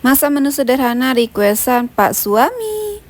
Masa menu sederhana requestan Pak Suami.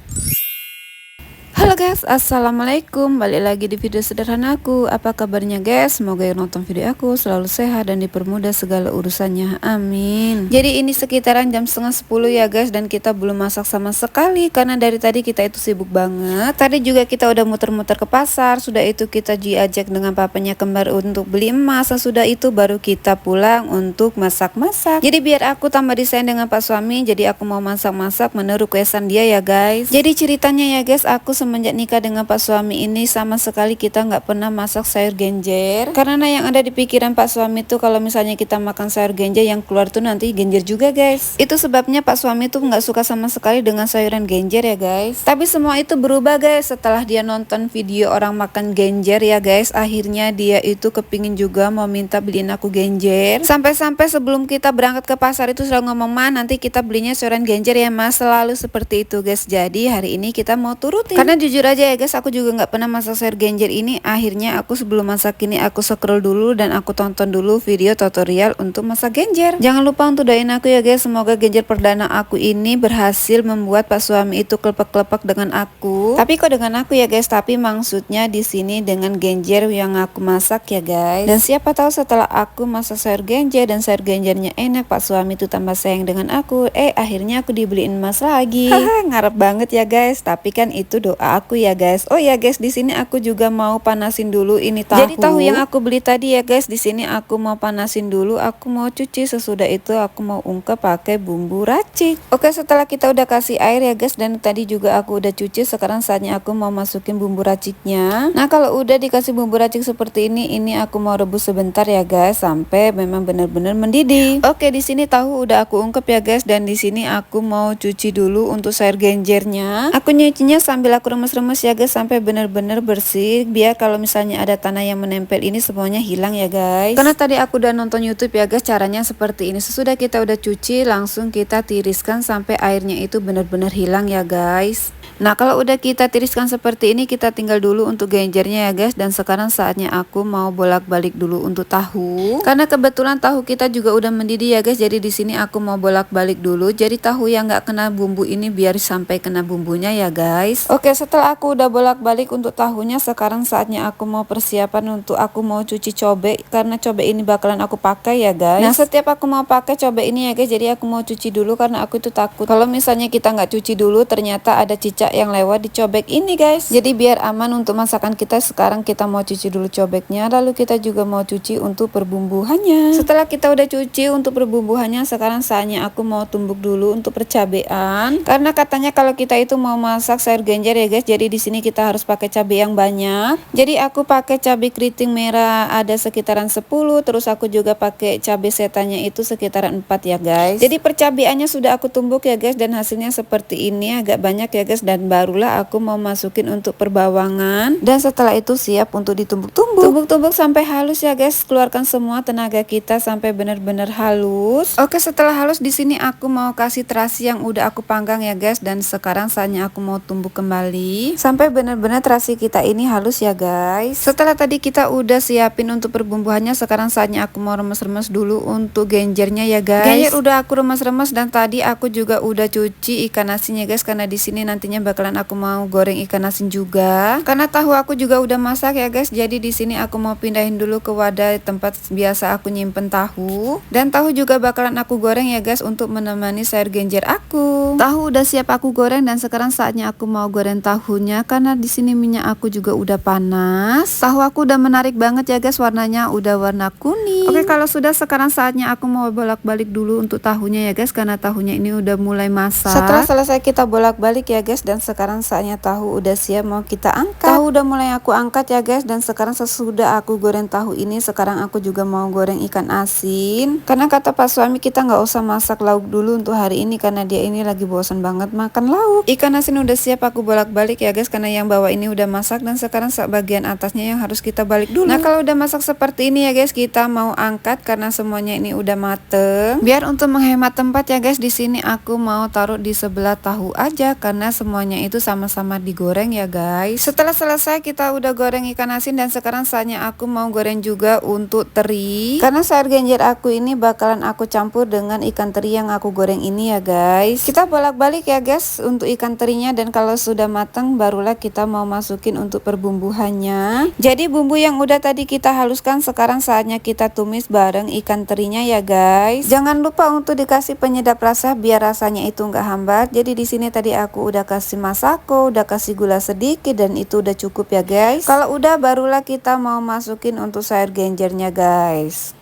Halo guys, assalamualaikum. Balik lagi di video sederhanaku. Apa kabarnya guys? Semoga yang nonton video aku selalu sehat dan dipermudah segala urusannya, amin. Jadi ini sekitaran jam setengah 10 ya guys, dan kita belum masak sama sekali karena dari tadi kita itu sibuk banget. Tadi juga kita udah muter-muter ke pasar, sudah itu kita diajak dengan papanya kembar untuk beli emas. Sudah itu baru kita pulang untuk masak-masak. Jadi biar aku tambah desain dengan Pak Suami, jadi aku mau masak-masak menurut requestan dia ya guys. Jadi ceritanya ya guys, aku semenjak nikah dengan Pak Suami ini sama sekali kita nggak pernah masak sayur genjer, karena yang ada di pikiran Pak Suami tuh kalau misalnya kita makan sayur genjer yang keluar tuh nanti genjer juga guys. Itu sebabnya Pak Suami tuh nggak suka sama sekali dengan sayuran genjer ya guys. Tapi semua itu berubah guys setelah dia nonton video orang makan genjer ya guys. Akhirnya dia itu kepingin juga mau minta beliin aku genjer. Sampai-sampai sebelum kita berangkat ke pasar itu sudah ngomong, "Ma, nanti kita belinya sayuran genjer ya Mas." Selalu seperti itu guys. Jadi hari ini kita mau turutin. Karena jujur aja ya guys, aku juga nggak pernah masak sayur genjer ini. Akhirnya aku sebelum masak ini aku scroll dulu dan aku tonton dulu video tutorial untuk masak genjer. Jangan lupa untuk doain aku ya guys, semoga genjer perdana aku ini berhasil membuat Pak Suami itu kelepek-kelepek dengan aku. Tapi kok dengan aku ya guys, tapi maksudnya di sini dengan genjer yang aku masak ya guys. Dan siapa tahu setelah aku masak sayur genjer dan sayur genjernya enak, Pak Suami itu tambah sayang dengan aku. Akhirnya aku dibeliin emas lagi. Ngarep banget ya guys, tapi kan itu doa aku ya guys. Oh ya guys, di sini aku juga mau panasin dulu ini tahu. Jadi tahu yang aku beli tadi ya guys, di sini aku mau panasin dulu, aku mau cuci, sesudah itu aku mau ungkep pakai bumbu racik. Oke, setelah kita udah kasih air ya guys, dan tadi juga aku udah cuci, sekarang saatnya aku mau masukin bumbu raciknya. Nah, kalau udah dikasih bumbu racik seperti ini aku mau rebus sebentar ya guys sampai memang benar-benar mendidih. Oke, di sini tahu udah aku ungkep ya guys, dan di sini aku mau cuci dulu untuk sayur genjernya. Aku nyucinya sambil aku remes-remes ya guys sampai benar-benar bersih, biar kalau misalnya ada tanah yang menempel ini semuanya hilang ya guys. Karena tadi aku udah nonton YouTube ya guys, caranya seperti ini. Sesudah kita udah cuci, langsung kita tiriskan sampai airnya itu benar-benar hilang ya guys. Nah, kalau udah kita tiriskan seperti ini, kita tinggal dulu untuk genjernya ya guys. Dan sekarang saatnya aku mau bolak-balik dulu untuk tahu. Karena kebetulan tahu kita juga udah mendidih ya guys. Jadi di sini aku mau bolak-balik dulu. Jadi tahu yang nggak kena bumbu ini biar sampai kena bumbunya ya guys. Oke, setelah aku udah bolak-balik untuk tahunya, sekarang saatnya aku mau persiapan untuk aku mau cuci cobek. Karena cobek ini bakalan aku pakai ya guys. Nah, setiap aku mau pakai cobek ini ya guys, jadi aku mau cuci dulu karena aku itu takut kalau misalnya kita nggak cuci dulu ternyata ada cicak yang lewat di cobek ini guys. Jadi biar aman untuk masakan kita, sekarang kita mau cuci dulu cobeknya, lalu kita juga mau cuci untuk perbumbuhannya. Setelah kita udah cuci untuk perbumbuhannya, sekarang saatnya aku mau tumbuk dulu untuk percabean. Karena katanya kalau kita itu mau masak sayur genjer ya guys, jadi di sini kita harus pakai cabai yang banyak. Jadi aku pakai cabai keriting merah ada sekitaran 10, terus aku juga pakai cabai setannya itu sekitaran 4 ya guys. Jadi percabeannya sudah aku tumbuk ya guys, dan hasilnya seperti ini, agak banyak ya guys. Dan barulah aku mau masukin untuk perbawangan, dan setelah itu siap untuk ditumbuk-tumbuk. Tumbuk-tumbuk sampai halus ya guys, keluarkan semua tenaga kita sampai benar-benar halus. Oke, setelah halus di sini aku mau kasih terasi yang udah aku panggang ya guys, dan sekarang saatnya aku mau tumbuk kembali sampai benar-benar terasi kita ini halus ya guys. Setelah tadi kita udah siapin untuk perbumbuhannya, sekarang saatnya aku mau remes-remes dulu untuk genjernya ya guys. Genjer udah aku remes-remes, dan tadi aku juga udah cuci ikan asinnya guys, karena di sini nantinya bakalan aku mau goreng ikan asin juga. Karena tahu aku juga udah masak ya guys, jadi di sini aku mau pindahin dulu ke wadah tempat biasa aku nyimpen tahu. Dan tahu juga bakalan aku goreng ya guys untuk menemani sayur genjer aku. Tahu udah siap aku goreng, dan sekarang saatnya aku mau goreng tahunya karena di sini minyak aku juga udah panas. Tahu aku udah menarik banget ya guys, warnanya udah warna kuning. Oke, kalau sudah sekarang saatnya aku mau bolak-balik dulu untuk tahunya ya guys, karena tahunya ini udah mulai masak. Setelah selesai kita bolak-balik ya guys, dan sekarang saatnya tahu udah siap mau kita angkat. Tahu udah mulai aku angkat ya guys, dan sekarang sesudah aku goreng tahu ini, sekarang aku juga mau goreng ikan asin. Karena kata Pak Suami kita nggak usah masak lauk dulu untuk hari ini karena dia ini lagi bosan banget makan lauk. Ikan asin udah siap aku bolak-balik ya guys, karena yang bawah ini udah masak dan sekarang bagian atasnya yang harus kita balik dulu. Nah kalau udah masak seperti ini ya guys, kita mau angkat karena semuanya ini udah mateng. Biar untuk menghemat tempat ya guys, di sini aku mau taruh di sebelah tahu aja karena semuanya itu sama-sama digoreng ya guys. Setelah selesai kita udah goreng ikan asin dan sekarang saatnya aku mau goreng juga untuk teri. Karena sayur genjer aku ini bakalan aku campur dengan ikan teri yang aku goreng ini ya guys. Kita bolak-balik ya guys untuk ikan terinya, dan kalau sudah matang barulah kita mau masukin untuk perbumbuhannya. Jadi bumbu yang udah tadi kita haluskan sekarang saatnya kita tumis bareng ikan terinya ya guys. Jangan lupa untuk dikasih penyedap rasa biar rasanya itu nggak hambar. Jadi di sini tadi aku udah kasih masako, udah kasih gula sedikit dan itu udah cukup ya guys. Kalau udah barulah kita mau masukin untuk sayur genjernya guys.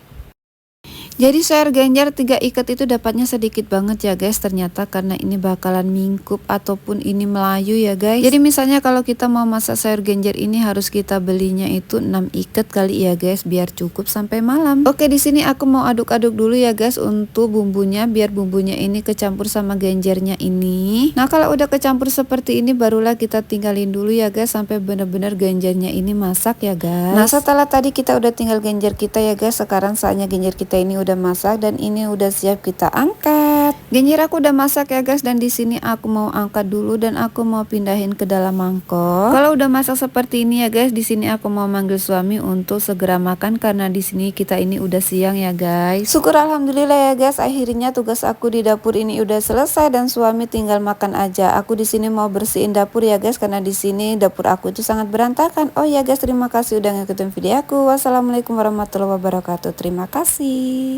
Jadi sayur genjer 3 ikat itu dapatnya sedikit banget ya guys, ternyata karena ini bakalan mingkup ataupun ini melayu ya guys. Jadi misalnya kalau kita mau masak sayur genjer ini harus kita belinya itu 6 ikat kali ya guys biar cukup sampai malam. Oke, di sini aku mau aduk-aduk dulu ya guys untuk bumbunya biar bumbunya ini kecampur sama genjernya ini. Nah kalau udah kecampur seperti ini barulah kita tinggalin dulu ya guys sampai benar-benar genjernya ini masak ya guys. Nah setelah tadi kita udah tinggal genjer kita ya guys, sekarang saatnya genjer kita ini udah masak dan ini udah siap kita angkat. Genjer aku udah masak ya guys, dan di sini aku mau angkat dulu dan aku mau pindahin ke dalam mangkok. Kalau udah masak seperti ini ya guys, di sini aku mau manggil suami untuk segera makan karena di sini kita ini udah siang ya guys. Syukur alhamdulillah ya guys, akhirnya tugas aku di dapur ini udah selesai dan suami tinggal makan aja. Aku di sini mau bersihin dapur ya guys karena di sini dapur aku itu sangat berantakan. Oh ya guys, terima kasih udah ngikutin video aku. Wassalamualaikum warahmatullahi wabarakatuh. Terima kasih.